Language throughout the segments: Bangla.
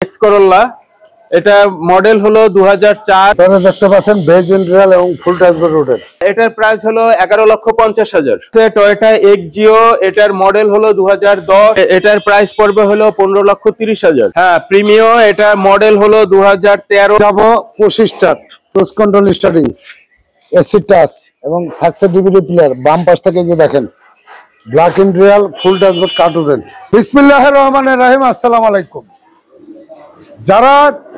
এক্স করোলা, এটা মডেল হলো 2004। আপনারা দেখতে পাচ্ছেন বেজ ইন্টেরিয়র এবং ফুল ট্যাঙ্কের রোডের। এটার প্রাইস হলো 11,50,000। টয়োটা এক্সজিও, এটার মডেল হলো 2010, এটার প্রাইস পড়বে হলো 15,30,000। হ্যাঁ, প্রিমিও, এটা মডেল হলো 2013। যাব 25 start, cruise control starting, AC touch এবং থাকছে ডিভিডি প্লেয়ার। বাম পাশ থেকে যে দেখেন black interior full dashboard cartoon. বিসমিল্লাহির রহমানির রহিম। আসসালামু আলাইকুম। যারা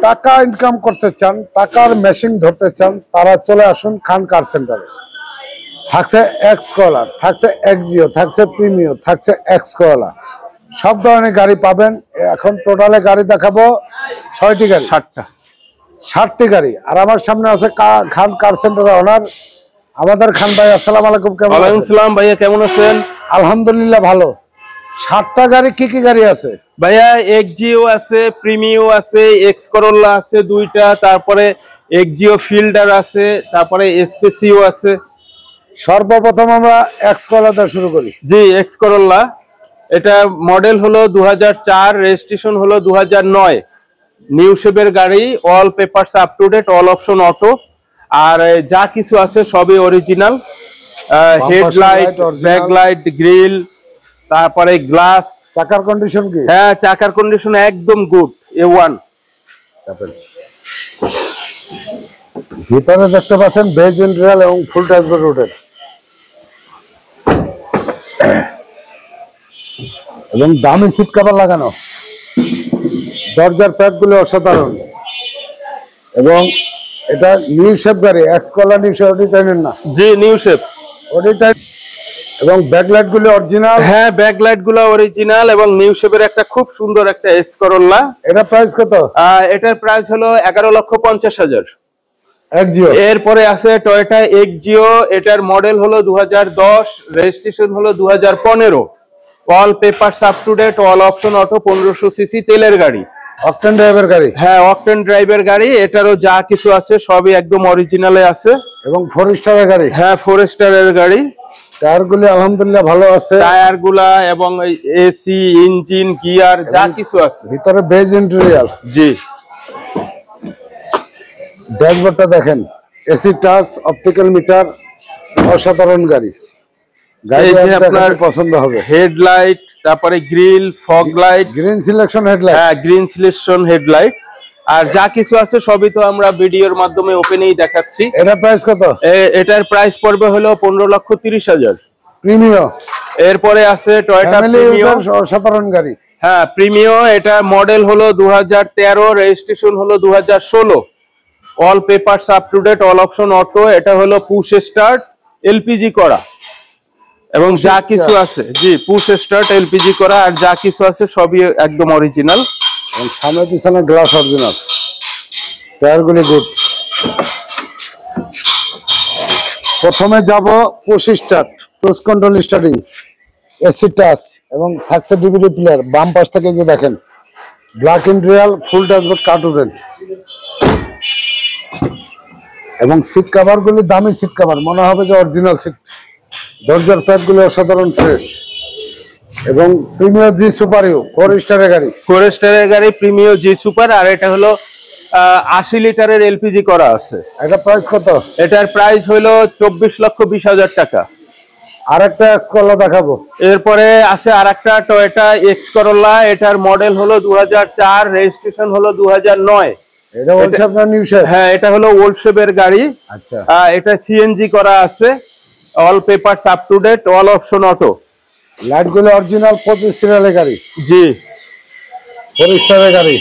টাকা ইনকাম করতে চান, টাকার মেশিন ধরতে চান, তারা চলে আসুন খান কার সেন্টারে। থাকছে এক্স করোলা, থাকছে এক্সজিও, থাকছে প্রিমিও, থাকছে এক্স করোলা, সব ধরনের গাড়ি পাবেন। এখন টোটালে গাড়ি দেখাবো 6টি গাড়ি, 60টি গাড়ি। আর আমার সামনে আছে খান কার সেন্টারের ওনার আমাদের খান ভাই। আসসালামু আলাইকুম। কেমন আছেন? ওয়ালাইকুম আসসালাম ভাইয়া, কেমন আছেন? আলহামদুলিল্লাহ ভালো। 60টা গাড়ি, কি কি গাড়ি আছে ভাইয়া? এক্সজিও আছে, প্রিমিও আছে, এক্স করোলা আছে 2টা, তারপরে এক্সজিও ফিল্ডার আছে, তারপরে এসপেসিও আছে। সর্বপ্রথম আমরা এক্স করোলা দিয়ে শুরু করি। জি, এক্স করোলা, এটা মডেল হলো 2004, রেজিস্ট্রেশন হলো 2009, নিউ শেপের গাড়ি, all papers up to date, all option auto, আর যা কিছু আছে সবই অরিজিনাল। হেডলাইট, ব্যাকলাইট, গ্রিল, তারপরে গ্লাস। চাকার কন্ডিশন কি? হ্যাঁ, চাকার কন্ডিশন একদম গুড, A1। ভিতরে দেখতে পাচ্ছেন বেজ ইন্টেরিয়র এবং ফুল ট্যাঙ্কের রোডের এবং দামি সিট কভার লাগানো। দরজার প্যাড গুলো অসাধারণ এবং এটা নিউ শেপ গাড়ি। এক্স করোলা নিউ শেপ, না? জি, নিউ শেপ, অডিটাইন। এবং ব্যাকলাইট গুলো অরিজিনাল। হ্যাঁ, ব্যাকলাইট গুলো অরিজিনাল এবং নিউ শেপের একটা খুব সুন্দর একটা এক্স করোলা। এটা প্রাইস কত? এটার প্রাইস হলো 11,50,000। এক্সজিও। এরপরে আছে টয়োটা এক্সজিও, এটার মডেল হলো 2010, রেজিস্ট্রেশন হলো 2015, all papers up to date, all option auto, 1500 CC তেলের গাড়ি, অকটেন ড্রাইভের গাড়ি। হ্যাঁ, অকটেন ড্রাইভের গাড়ি। এটারও যা কিছু আছে সবই একদম অরিজিনালে আছে এবং 4 স্টারের গাড়ি। হ্যাঁ, 4 স্টারের গাড়ি। টায়ার গুলি আলহামদুলিল্লাহ ভালো আছে। টায়ার গুলা এবং এসি, ইঞ্জিন, গিয়ার যা কিছু আছে। ভিতরে বেজ ইন্টেরিয়র। জি। ড্যাশবোর্ডটা দেখেন, এসি টাচ, অপটিক্যাল মিটার, অসাধারণ গাড়ি। গাড়ি আপনার পছন্দ হবে। হেডলাইট, তারপরে grill, fog light, green selection headlight. হ্যাঁ, গ্রিন সিলেকশন হেডলাইট, আর যা কিছু আছে সবই তো আমরা ভিডিওর মাধ্যমে ওপেনেই দেখাচ্ছি। এটা প্রাইস কত? এটার প্রাইস পড়বে হলো 15,30,000। প্রিমিও। এরপরে আছে টয়োটা প্রিমিও, অসাধারণ গাড়ি। হ্যাঁ, প্রিমিও, এটা মডেল হলো 2013, রেজিস্ট্রেশন হলো 2016, all papers up to date, all option auto. এটা হলো পুশ স্টার্ট, এলপিজি করা এবং যা কিছু আছে, জি, পুশ স্টার্ট, এলপিজি করা, আর যা কিছু আছে সবই একদম অরিজিনাল। এবং সামনে পিছনে গ্লাস অরিজিনাল, টায়ার গুলি গুড। প্রথমে যাব 25 start, cruise control starting, AC touch এবং থাকছে ডিভিডি প্লেয়ার। বাম পাশ থেকে যে দেখেন black interior full dashboard cartoon এবং সিট কভার গুলি দামি সিট কভার, মনে হবে যে অরিজিনাল সিট। দরজার প্যাড গুলো অসাধারণ ফ্রেশ এবং প্রিমিও জি সুপার ইউ 4 স্টারের গাড়ি। 4 স্টারের গাড়ি, প্রিমিও জি সুপার, আর এটা হলো 80 লিটারের এলপিজি করা আছে। এটা প্রাইস কত? এটার প্রাইস হলো 24,20,000 টাকা। আরেকটা এক্স করোলা দেখাবো। এরপরে আছে আরেকটা টয়োটা এক্স করোলা, এটার মডেল হলো 2004, রেজিস্ট্রেশন হলো 2009। এটা ওল্ড শেপ না নিউ শেপ? হ্যাঁ, এটা হলো ওল্ড শেপের গাড়ি। আচ্ছা। এটা সিএনজি করা আছে, all papers up to date, all option auto. Light গুলো অরিজিনাল 25 সিরিয়ালের গাড়ি। জি। 4 স্টারের গাড়ি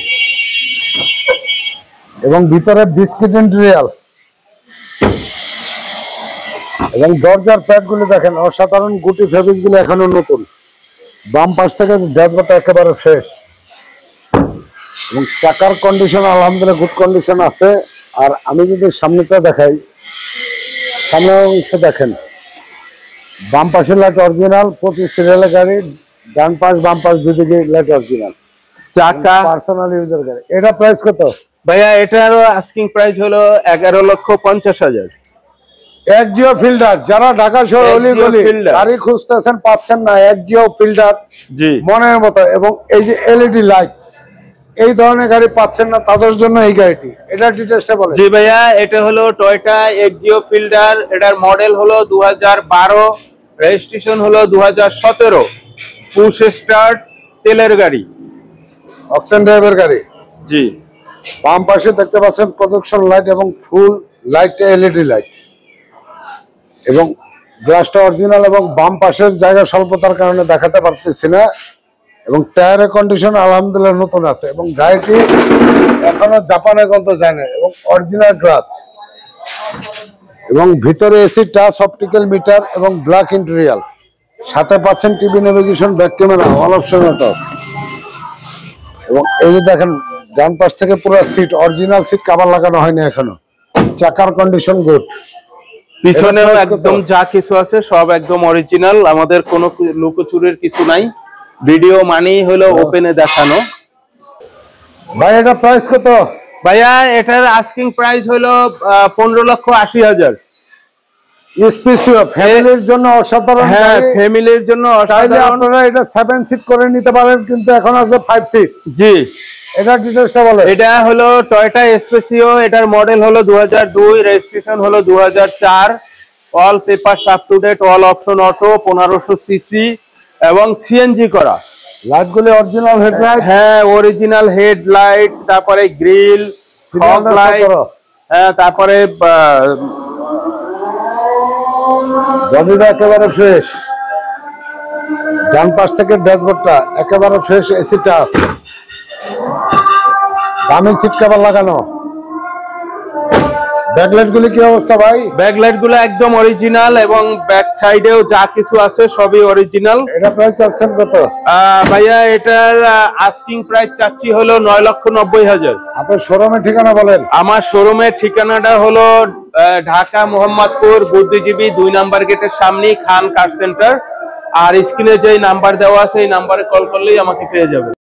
এবং ভিতরে বিস্কিট ইন্টেরিয়র এবং দরজার প্যাড গুলো দেখেন অসাধারণ, গুটি ফেব্রিক গুলো এখনো নতুন। বাম পাশ থেকে ড্যাশবোর্ডটা একেবারে ফ্রেশ এবং চাকার কন্ডিশন আলহামদুলিল্লাহ গুড কন্ডিশন আছে। আর আমি যদি সামনেটা দেখাই, সামনে অংশ দেখেন, বাম পাশের লাইট অরিজিনাল, 25 সিরিয়ালের গাড়ি। ডান পাশ বাম পাশ দুদিকে লাইট অরিজিনাল, চাকা পার্সোনাল ইউজার গাড়ি। এটা প্রাইস কত ভাইয়া? এটারও আস্কিং প্রাইস হলো 11,50,000। এক্সজিও ফিল্ডার, যারা ঢাকা শহর অলিগলি গাড়ি খুঁজতেছেন পাচ্ছেন না, এক্সজিও ফিল্ডার জি মনের মতো। এবং এই যে এলইডি লাইট, এই ধরনের গাড়ি পাচ্ছেন না তাদের জন্য এই গাড়িটি, এটা ডিটেইলসটা বলেন। জি ভাইয়া, এটা হলো টয়োটা এক্সিও ফিল্ডার, এটার মডেল হলো 2012, রেজিস্ট্রেশন হলো 2017, পুশ স্টার্ট তেলের গাড়ি, অকটেন ড্রাইভের গাড়ি। জি। বাম পাশে দেখতে পাচ্ছেন প্রজেকশন লাইট এবং ফুল লাইট এলইডি লাইট, এবং গ্লাসটা অরিজিনাল, এবং বাম পাশের জায়গা স্বল্পতার কারণে দেখাতে পারতেছি না, এবং টায়ারের কন্ডিশন আলহামদুলিল্লাহ নতুন আছে, এবং গাড়িটি এখনো জাপানে গন্ত যায় না, এবং অরিজিনাল গ্লাস, এবং ভিতরে এসি টাচ অপটিক্যাল মিটার এবং ব্ল্যাক ইন্টেরিয়াল, সাথে পাচ্ছেন TV navigation, back camera, all option auto, এবং এই যে দেখেন ডান পাশ থেকে পুরো সিট অরিজিনাল সিট কভার লাগানো হয়নি এখনো, চাকার কন্ডিশন গুড, পিছনেও একদম যা কিছু আছে সব একদম অরিজিনাল, আমাদের কোনো লুকোচুরির কিছু নাই, ভিডিও মানেই হলো ওপেনে দেখানো। ভাই এটা প্রাইস কত? ভাইয়া এটার আস্কিং প্রাইস হলো 15,80,000। স্পেশাল ফ্যামিলির জন্য অসাধারণ, হ্যাঁ ফ্যামিলির জন্য চাইলে অসাধারণ। আপনারা এটা 7 সিট করে নিতে পারেন, কিন্তু এখন আছে 5 সিট। জি। এটা ডিটেইলসটা বলে। এটা হলো টয়োটা স্পেসিও, এটার মডেল হলো 2002, রেজিস্ট্রেশন হলো 2004, all papers up to date, all option auto, 1500 CC এবং সিএনজি করা। লাইটগুলো অরিজিনাল হেডলাইট, হ্যাঁ অরিজিনাল হেডলাইট, তারপরে গ্রিল, ফগ লাইট, হ্যাঁ তারপরে বডিটা একেবারে ফ্রেশ, ডান পাশ থেকে ড্যাশবোর্ডটা একেবারে ফ্রেশ, এসি টাচ, দামি সিট কভার লাগানো। ব্যাকলাইট গুলি কি অবস্থা ভাই? ব্যাকলাইট গুলো একদম অরিজিনাল, এবং ব্যাক সাইডেও যা কিছু আছে সবই অরিজিনাল। এটা প্রাইস চাচ্ছেন কত? ভাইয়া এটার আস্কিং প্রাইস চাচ্ছি হলো 9,90,000। আপনার শোরুমের ঠিকানা বলেন। আমার শোরুমের ঠিকানাটা হলো ঢাকা মোহাম্মদপুর বুদ্ধিজীবী 2 নাম্বার গেটের সামনেই খান কার সেন্টার, আর স্ক্রিনে যে নাম্বার দেওয়া আছে এই নাম্বারে কল করলেই আমাকে পেয়ে যাবে।